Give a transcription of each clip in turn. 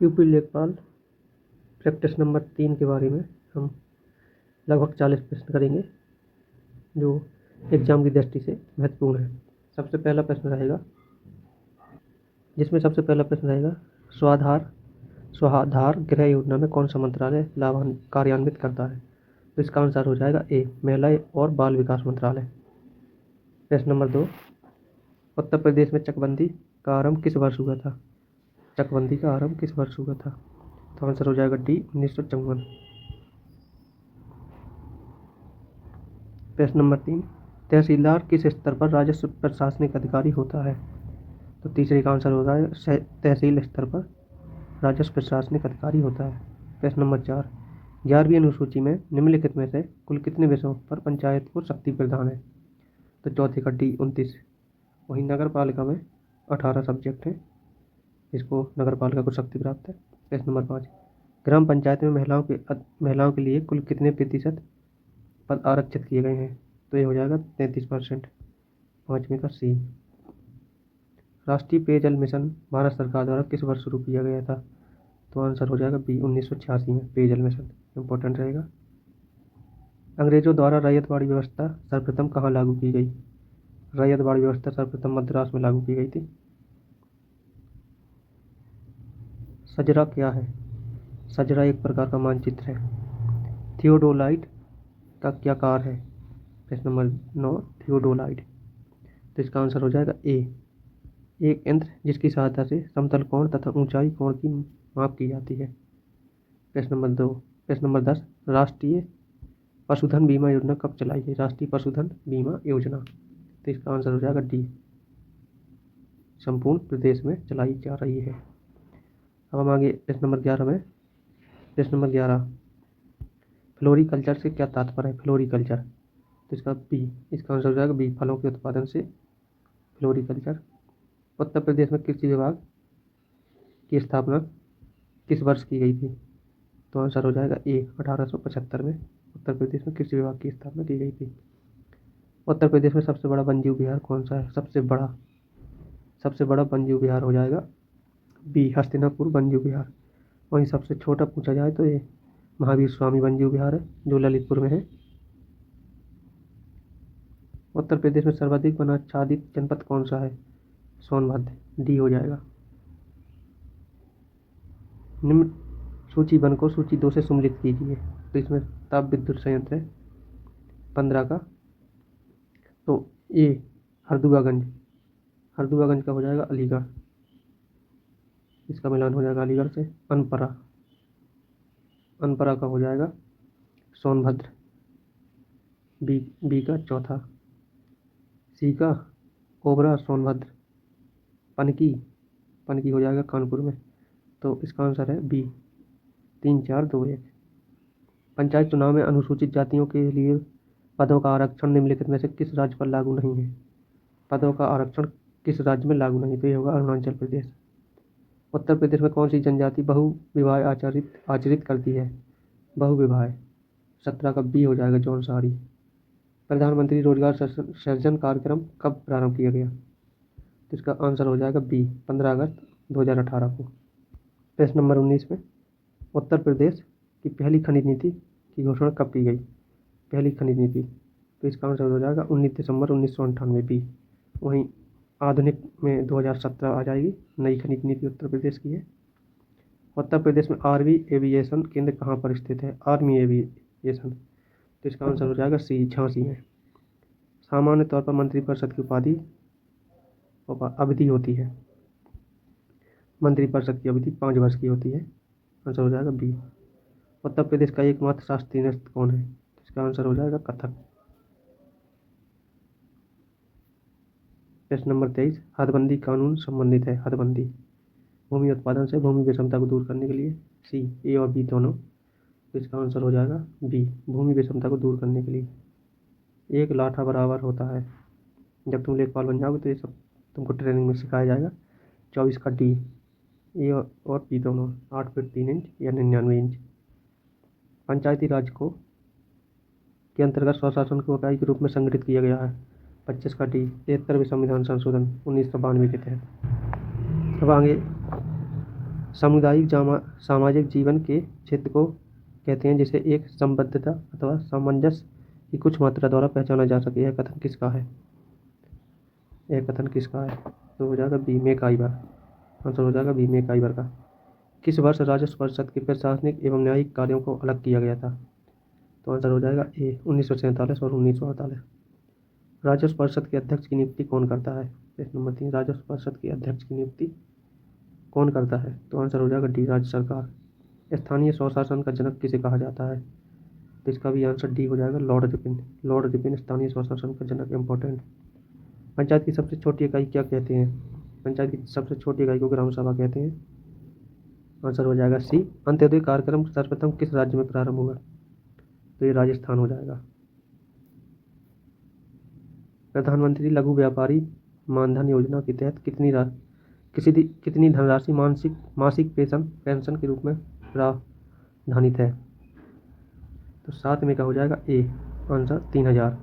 UP लेखपाल practice number 3 के बारे में हम लगभग 40 प्रश्न करेंगे जो एग्जाम की दृष्टि से महत्वपूर्ण है। सबसे पहला प्रश्न रहेगा स्वाधार गृह योजना में कौन सा मंत्रालय कार्यान्वित करता है। तो इसका आंसर हो जाएगा ए, महिला और बाल विकास मंत्रालय। प्रश्न नंबर 2, उत्तर प्रदेश में चकबंदी का आरंभ किस वर्ष हुआ था। चकबंदी का आरंभ किस वर्ष हुआ था। तो आंसर हो जाएगा डी, 1954। प्रश्न नंबर 3, तहसीलदार किस स्तर पर राजस्व प्रशासनिक अधिकारी होता है। तो तीसरे का आंसर होगा तहसील स्तर पर राजस्व प्रशासनिक अधिकारी होता है। प्रश्न नंबर 4, 11वीं अनुसूची में निम्नलिखित में से कुल कितने विषयों पर पंचायत को शक्ति प्रदान है। तो चौथे का डी, 29। वहीं नगर पालिका में 18 सब्जेक्ट हैं, इसको नगर पालिका को शक्ति प्राप्त है। प्रश्न नंबर 5, ग्राम पंचायत में महिलाओं के लिए कुल कितने प्रतिशत पद आरक्षित किए गए हैं। तो ये हो जाएगा 33%। पाँचवें का सी। राष्ट्रीय पेयजल मिशन भारत सरकार द्वारा किस वर्ष शुरू किया गया था। तो आंसर हो जाएगा बी, 1986 में पेयजल मिशन इम्पोर्टेंट रहेगा। अंग्रेजों द्वारा रैयतवाड़ी व्यवस्था सर्वप्रथम कहाँ लागू की गई। रैयतवाड़ी व्यवस्था सर्वप्रथम मद्रास में लागू की गई थी। सजरा क्या है। सजरा एक प्रकार का मानचित्र है। थियोडोलाइट का क्या कार्य है। प्रश्न नंबर 9, थियोडोलाइट। तो इसका आंसर हो जाएगा ए, एक यंत्र जिसकी सहायता से समतल कोण तथा ऊंचाई कोण की माप की जाती है। प्रश्न नंबर 10, राष्ट्रीय पशुधन बीमा योजना कब चलाई गई। राष्ट्रीय पशुधन बीमा योजना। तो इसका आंसर हो जाएगा डी, संपूर्ण प्रदेश में चलाई जा रही है। अब हम आगे प्रश्न नंबर 11 में। प्रश्न नंबर 11, फ्लोरिकल्चर से क्या तात्पर्य है। फ्लोरिकल्चर, तो इसका आंसर हो जाएगा बी, फलों के उत्पादन से फ्लोरिकल्चर। उत्तर प्रदेश में कृषि विभाग की स्थापना किस वर्ष की गई थी। तो आंसर हो जाएगा ए, 1875 में उत्तर प्रदेश में कृषि विभाग की स्थापना की गई थी। उत्तर प्रदेश में सबसे बड़ा वन्यजीव विहार कौन सा है। सबसे बड़ा वन्यजीव विहार हो जाएगा बी, हस्तिनापुर वन्यजीव विहार। वहीं सबसे छोटा पूछा जाए तो ये महावीर स्वामी वन्यजीव विहार है जो ललितपुर में है। उत्तर प्रदेश में सर्वाधिक वनाच्छादित जनपद कौन सा है। सोनभद्र, डी हो जाएगा। निम्न सूची वन को सूची 2 से सम्मिलित कीजिए। तो इसमें ताप विद्युत संयंत्र है 15 का। तो ए, हरदुआगंज का हो जाएगा अलीगढ़, इसका मिलान हो जाएगा अलीगढ़ से। अनपरा का हो जाएगा सोनभद्र, बी का चौथा। सी का ओबरा सोनभद्र। पनकी हो जाएगा कानपुर में। तो इसका आंसर है बी, 3, 4, 2, 1। पंचायत चुनाव में अनुसूचित जातियों के लिए पदों का आरक्षण निम्नलिखित में से किस राज्य पर लागू नहीं है। पदों का आरक्षण किस राज्य में लागू नहीं, तो ये होगा अरुणाचल प्रदेश। उत्तर प्रदेश में कौन सी जनजाति बहुविवाह आचरित करती है। बहुविवाह, 17 का बी हो जाएगा जौनसारी। प्रधानमंत्री रोजगार सृजन कार्यक्रम कब प्रारंभ किया गया। तो इसका आंसर हो जाएगा बी, 15 अगस्त 2018 को। प्रश्न नंबर 19 में, उत्तर प्रदेश की पहली खनिज नीति की घोषणा कब की गई। पहली खनिज नीति, तो इसका आंसर हो जाएगा 19 दिसंबर 1998 बी। वहीं आधुनिक में 2017 आ जाएगी नई खनिज नीति उत्तर प्रदेश की है। उत्तर प्रदेश में आर्मी एविएशन केंद्र कहाँ पर स्थित है। आर्मी एविएशन, तो इसका आंसर हो जाएगा सी, झांसी में। सामान्य तौर पर मंत्रिपरिषद की अवधि होती है। मंत्रिपरिषद की अवधि 5 वर्ष की होती है। आंसर हो जाएगा बी। उत्तर प्रदेश का एकमात्र शास्त्रीय नृत्य कौन है। इसका आंसर हो जाएगा कथक। प्रश्न नंबर 23, हदबंदी कानून संबंधित है। हदबंदी भूमि उत्पादन से भूमि विषमता को दूर करने के लिए। सी, ए और बी दोनों। तो इसका आंसर हो जाएगा बी, भूमि विषमता को दूर करने के लिए। एक लाठा बराबर होता है। जब तुम लेखपाल बन जाओगे तो ये सब तुमको ट्रेनिंग में सिखाया जाएगा। 24 का डी, ए और बी दोनों। 8 फीट 3 इंच या 99 इंच। पंचायती राज को के अंतर्गत स्वशासन को इकाई के रूप में संगठित किया गया है। 25 का डी, 73वें संविधान संशोधन 1992 के तहत। अब आगे सामुदायिक सामाजिक जीवन के क्षेत्र को कहते हैं जिसे एक संबद्धता अथवा सामंजस्य की कुछ मात्रा द्वारा पहचाना जा सके। यह कथन किसका है? यह कथन किसका है? तो हो जाएगा बी, मैकाइवर। आंसर हो जाएगा बी, मैकाइवर का। किस वर्ष राजस्व परिषद के प्रशासनिक एवं न्यायिक कार्यों को अलग किया गया था? तो आंसर हो जाएगा ए, 1947 और 1948। राजस्व परिषद के अध्यक्ष की नियुक्ति कौन करता है? प्रश्न नंबर 3, राजस्व परिषद के अध्यक्ष की नियुक्ति कौन करता है? तो आंसर हो जाएगा डी, राज्य सरकार। स्थानीय स्वशासन का जनक किसे कहा जाता है? तो इसका भी आंसर डी हो जाएगा, लॉर्ड रिपन। लॉर्ड रिपन स्थानीय स्वशासन का जनक। इंपॉर्टेंट। पंचायत की सबसे छोटी इकाई क्या कहते हैं? पंचायत की सबसे छोटी इकाई को ग्राम सभा कहते हैं। आंसर हो जाएगा सी। अंत्योदय कार्यक्रम सर्वप्रथम किस राज्य में प्रारंभ हुआ? तो ये राजस्थान हो जाएगा। प्रधानमंत्री लघु व्यापारी मानधन योजना के तहत कितनी धनराशि मासिक पेंशन के रूप में प्रावधानित है? तो 7 में का हो जाएगा ए, आंसर 3000।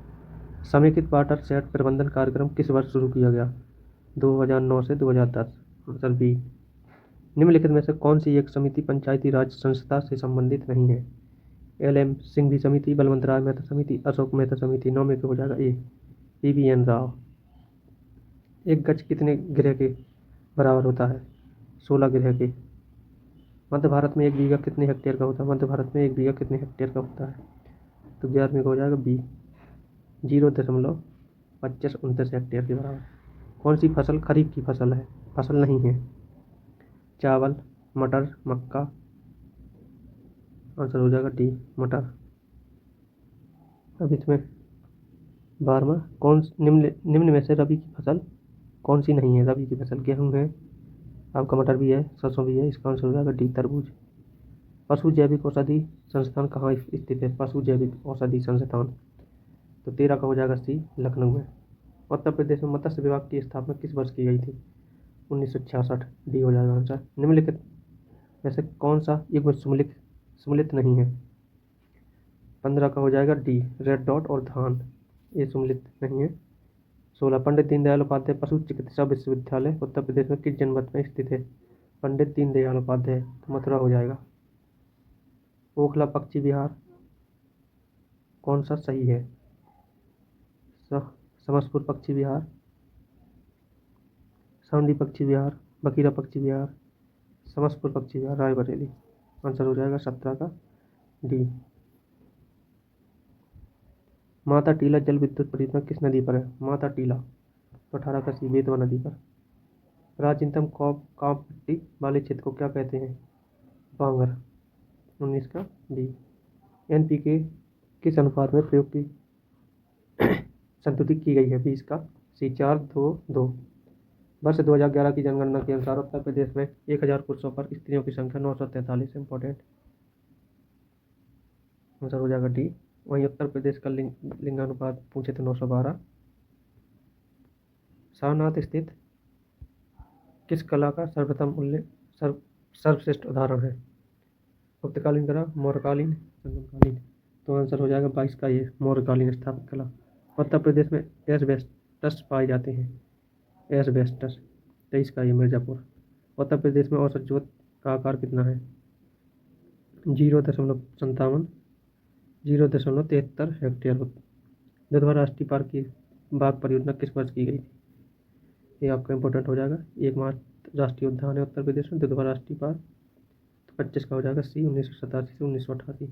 समेकित वाटर सेट प्रबंधन कार्यक्रम किस वर्ष शुरू किया गया? 2009 से 2010। Answer B. निम्नलिखित में से कौन सी एक समिति पंचायती राज संस्था से संबंधित नहीं है? LM सिंघवी समिति, बलवंतराय मेहता समिति, अशोक मेहता समिति। 9 में हो जाएगा ए, PVN राव। एक गज कितने गृह के बराबर होता है? 16 गृह के। मध्य भारत में 1 बीघा कितने हेक्टेयर का होता है? मध्य भारत में 1 बीघा कितने हेक्टेयर का होता है? तो 11 में हो जाएगा बी, 0.2529 हेक्टेयर के बराबर। कौन सी फसल खरीफ की फसल है? फसल नहीं है। चावल, मटर, मक्का। आंसर हो जाएगा डी, मटर। अब इसमें 12वां, निम्न में से रबी की फसल कौन सी नहीं है? रबी की फसल गेहूँ है, आपका मटर भी है, सरसों भी है। इसका आंसर हो जाएगा डी, तरबूज। पशु जैविक औषधि संस्थान कहाँ स्थित है? पशु जैविक औषधि संस्थान। तो 13 का हो जाएगा सी, लखनऊ में। उत्तर प्रदेश में मत्स्य विभाग की स्थापना किस वर्ष की गई थी? 1966। डी हो जाएगा आंसर। निम्नलिखित में से कौन सा युग्म सम्मिलित नहीं है? 15 का हो जाएगा डी, रेड डॉट और धान। ये सम्मिलित नहीं है। 16, पंडित दीनदयाल उपाध्याय पशु चिकित्सा विश्वविद्यालय उत्तर प्रदेश में किस जनपद में स्थित है? पंडित दीनदयाल उपाध्याय, तो मथुरा हो जाएगा। ओखला पक्षी विहार कौन सा सही है? समसपुर पक्षी विहार, सांडी पक्षी विहार, बकीरा पक्षी विहार, समसपुर पक्षी विहार, रायबरेली। आंसर हो जाएगा 17 का डी। माता टीला जल विद्युत परियोजना किस नदी पर है? माता टीला, तो 18 का सी, बेतवा नदी पर। प्राचीनतम कांप मिट्टी वाले क्षेत्र को क्या कहते हैं? बांगर। 19 का डी। NPK किस अनुपात में प्रयोग की संतुलित की गई है? 20 का सी, 4:2:2। वर्ष 2011 की जनगणना के अनुसार उत्तर प्रदेश में 1000 पुरुषों पर स्त्रियों की संख्या 943। इंपॉर्टेंट। आंसर हो जाएगा डी। वहीं उत्तर प्रदेश का लिंगानुपात पूछे तो 912। सारनाथ स्थित किस कला का सर्वश्रेष्ठ उदाहरण है? गुप्तकालीन कला, मौर्यकालीन, संगमकालीन। तो आंसर हो जाएगा 22 का ये, मौर्यकालीन स्थापत्य कला। उत्तर प्रदेश में एस्बेस्टस पाए जाते हैं? एस्बेस्टस। 23 का ये, मिर्जापुर। उत्तर प्रदेश में औसत जोत का आकार कितना है? 0.57, 0.73 हेक्टेयर। दुधवा राष्ट्रीय पार्क की बाघ परियोजना किस वर्ष की गई थी? ये आपका इंपॉर्टेंट हो जाएगा। एकमात्र राष्ट्रीय उद्यान है उत्तर प्रदेश में दुधवा राष्ट्रीय पार्क। तो 25 का हो जाएगा सी, 1987 से 1988।